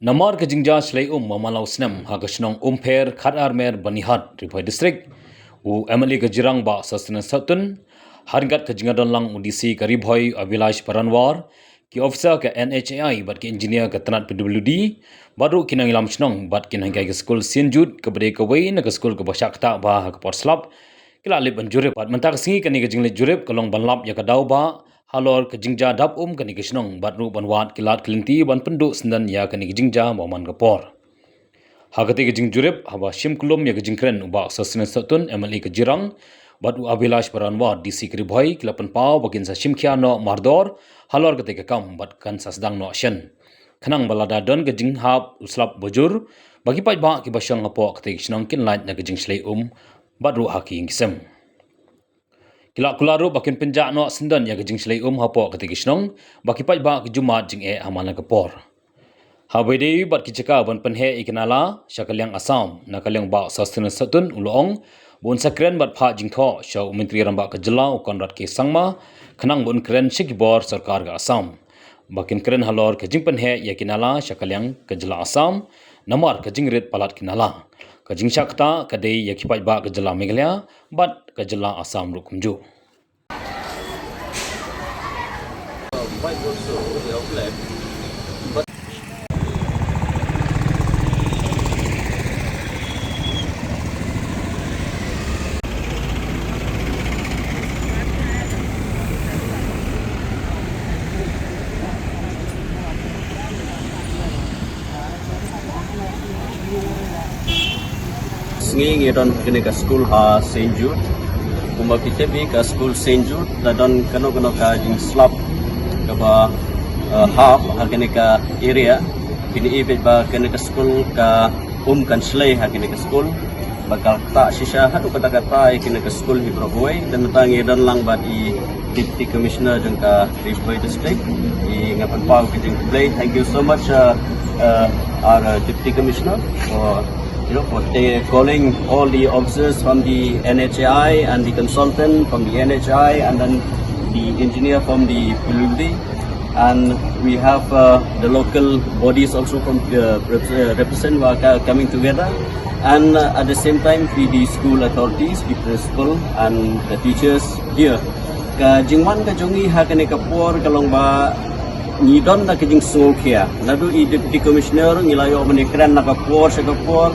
Namar ke jingja slay mamalau snem ha kashnong umper khat armer banihat ripai district u emali ke jirang ba sustenance satun hargat ke jingadon lang udisi ke ribhoi abilash paranwar ki officer ke NHAI bat ke engineer ke tanat PWD baru kinang ilam shnong bat kinang ke school sinjut ke bade ke wei na ke school ke basyakta ba ha ke porslap kila lip banjurip bat mentak singi ke ni ke jingle jurip kelong banlap ya ke dau ba halor ke jingja dap ke ni ke shnong bat ru banwat kilat kelinti ban penduk sendan ya ke ni ke jingja moman gapor hagati ke jingjurip haba shim kulum ya ke jingkren uba sasne satun MLA ke jirang bat u abilash paranwa DC kribhoi kilapan pau bagin sa shimkhia no mardor halor ke kam bat kan sasdang no shen khanang balada don ke jinghap uslap bujur bagi pai ba ki basyang apo ke shnong kin light na ke jingslei bat ru haki ngisem kila kularu bakin penjak no sendan ya ke jingslei hapo ke shnong baki pai ba ke jumat jing amana ke por Habede bat kicaka ban penhe ikanala syakalyang Assam nakalyang ba sustenance satun ulong bon sakren bat pha jingtho shaw menteri ramba kejela ukonrat ke sangma khanang bon kren shikbor sarkar ga Assam bakin kren halor ke jing penhe yakinala syakalyang kejela Assam namar ke jingrit palat kinala ke jing syakta kadai yakipai ba kejela Meghalaya bat kejela Assam rukumju Nging idon kini ke school ha Saint Jude, kumba kita bi ke school Saint Jude, dan kano ka jing slap ke ba half ha kini ke area, kini ibet ba kini ke school ka kan slay ha kini ke school, bakal tak sisa hatu kata kini ke school hi Broadway dan tang idon lang ba di Deputy Commissioner jeng ka Ribhoi District, i ngapan pau kita play. Thank you so much our Deputy Commissioner for calling all the officers from the NHAI and the consultant from the NHAI and then the engineer from the PWD, and we have the local bodies also from represent coming together, and at the same time the school authorities, the principal and the teachers here. Ka jingwan ka jongi ha kene kapor kalong ba ngidon na kajing sungkia nadu i Deputy Commissioner ngilayo menikran na kapor sa kapor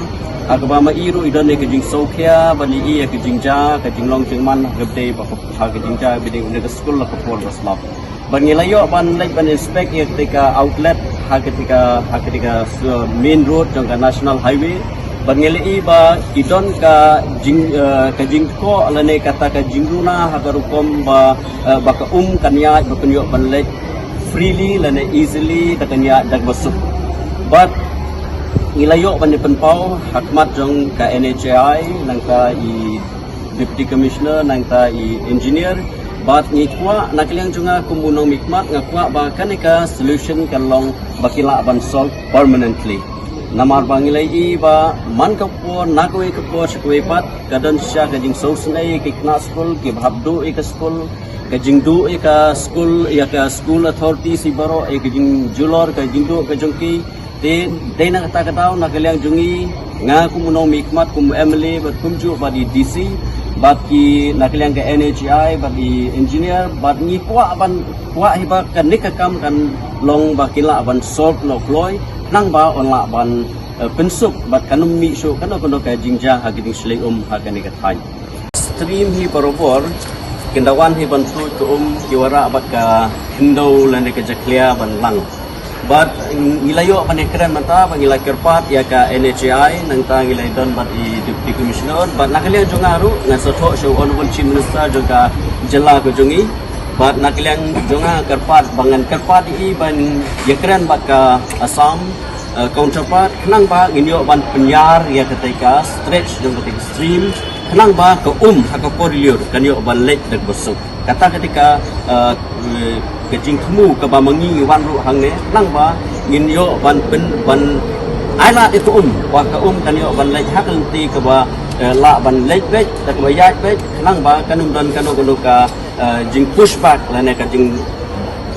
agama iru idon ne kajing sungkia bani i kajing ja kajing long jingman gabde ba ha kajing ja biding ne school la kapor baslap ban ngilayo ban like ban inspect ya ketika outlet ha ketika main road jong national highway ban ngilai ba idon ka jing ko alane kata ka jingruna ha garukom ba ka kanya ba kunyo ban like freely lana easily takanya dag masuk but ilayo pan pau hakmat jong ka NHAI nang ka i Deputy Commissioner nang ka i engineer but ni kwa nakliang junga kumunong mikmat nga kwa ba kanika solution kalong bakila ban solve permanently namar bangilai i ba man ka po nakwe ka po sa kwepat kadan siya kajing sosnay kikna school ki bhabdu ka school kajing du ka school ya ka school authority si baro kajing julor kajing du ka jongki de na kata daw nakaliang jungi nga kumunong mikmat kum MLA bat kumju ba di DC bat ki nakaliang ka NHI bat di engineer bat ni kwa hiba kan nikakam kan long bakila ban solve no ploy nang ba onla ban pensuk bat kanum mi show kana kono ka jingja hagiding slay hagani ka thai stream hi parobor kendawan hi bantu ke kiwara abat ka hindo lane ke jaklia ban lang bat ngilayo panekran mata pangilay kerpat ya ka NHAI nang ta ngilay don bat i Deputy Commissioner bat nakaliang jongaru nga sotho show honorable chief minister juga jela ko jongi bat nakaliang jonga kerpat bangan kerpat i ban yakran bat ka Assam counterpart nang ba nginyo ban penyar ya ketika stretch jong ketika stream kenang ba ke hakaporiur kanyo balik dag besuk kata ketika kejing temu ke bamangi wan ru hang ne kenang ba nginyo ban aila itu wa ka kanyo ban lek hak lenti ke ba la ban lek bek tak ba yat bek kenang ba kanum don kano ka jing pushback lane ka jing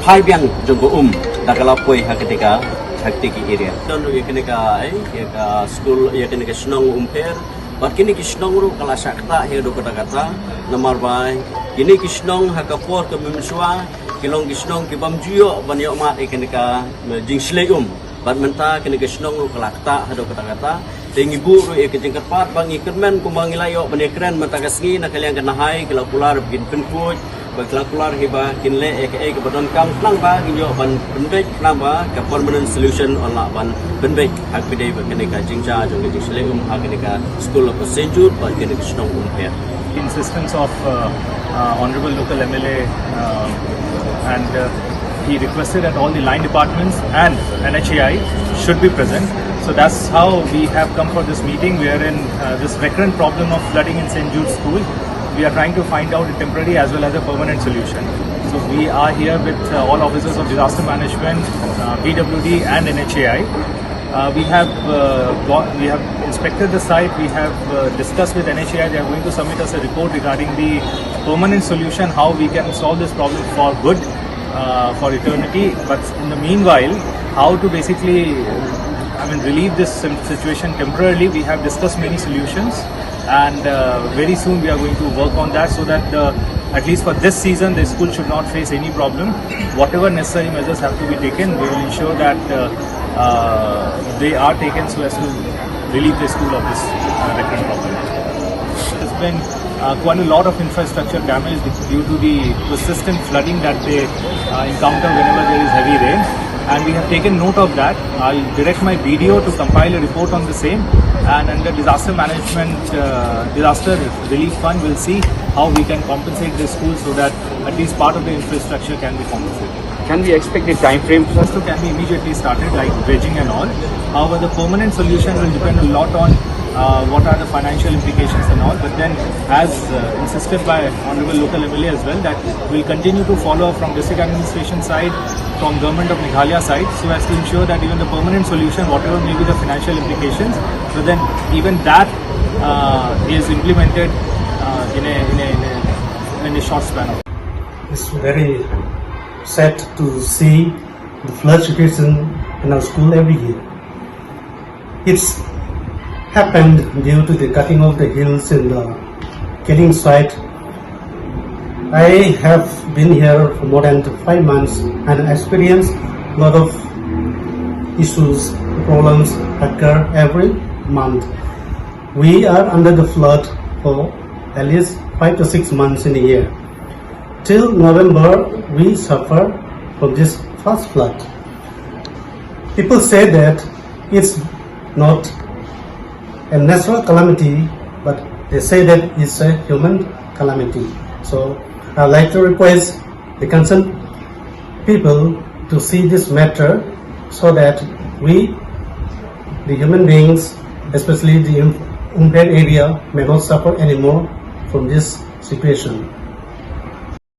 phai biang jong tak kalapoi ketika hakti ki area. Don ya kene ka school ya kene ka Snong Umper. Bat kini ki Snong ru kala sakta he do kata nomor bai. Kini ki Snong hakapor ke memsua kilong ki Snong ki bamjuyo ban yo mat kene ka jingsleum. Bat menta kene ka Snong ru kala kata he do kata. Tengi bu ru ke jengkat pat bang ikermen kumbang ilayo ban ekren mata kasngi nak kalian kena hai kalau pular begin penkuj bakal keluar hiba kinle ke badan kam nang ba ginyo ban benbek nang ba ke permanent solution olah ban benbek hak bidai ba kene ka jingja jong ke jingleum hak kene ka school of St. Jude ba kene ka Snong Umper. Insistence of Honorable Local MLA and he requested that all the line departments and NHAI should be present. So that's how we have come for this meeting. We are in this recurrent problem of flooding in St. Jude School. We are trying to find out a temporary as well as a permanent solution. So we are here with all officers of disaster management, PWD and NHAI. We have inspected the site. We have discussed with NHAI. They are going to submit us a report regarding the permanent solution, how we can solve this problem for good, for eternity. But in the meanwhile, how to basically relieve this situation temporarily. We have discussed many solutions, and very soon we are going to work on that so that at least for this season the school should not face any problem. Whatever necessary measures have to be taken, we will ensure that they are taken so as to relieve the school of this recurrent problem. There's been quite a lot of infrastructure damage due to the persistent flooding that they encounter whenever there is heavy rain. And we have taken note of that. I'll direct my BDO to compile a report on the same, and under disaster management, disaster relief fund, we'll see how we can compensate the school so that at least part of the infrastructure can be compensated. Can we expect a time frame? First, can be immediately started, like dredging and all. However, the permanent solution will depend a lot on what are the financial implications and all. But then, as insisted by Honorable Local MLA as well, that we'll continue to follow from district administration side, from government of Meghalaya side, so as to ensure that even the permanent solution, whatever may be the financial implications, but then even that is implemented in a short span of. It's very sad to see the flood situation in our school every year. It's happened due to the cutting of the hills in the killing site. I have been here for more than 5 months and experienced a lot of issues, problems occur every month. We are under the flood for at least 5 to 6 months in a year. Till November, we suffer from this first flood. People say that it's not a natural calamity, but they say that it's a human calamity. So I'd like to request the concerned people to see this matter so that we, the human beings, especially the impaired area, may not suffer anymore from this situation.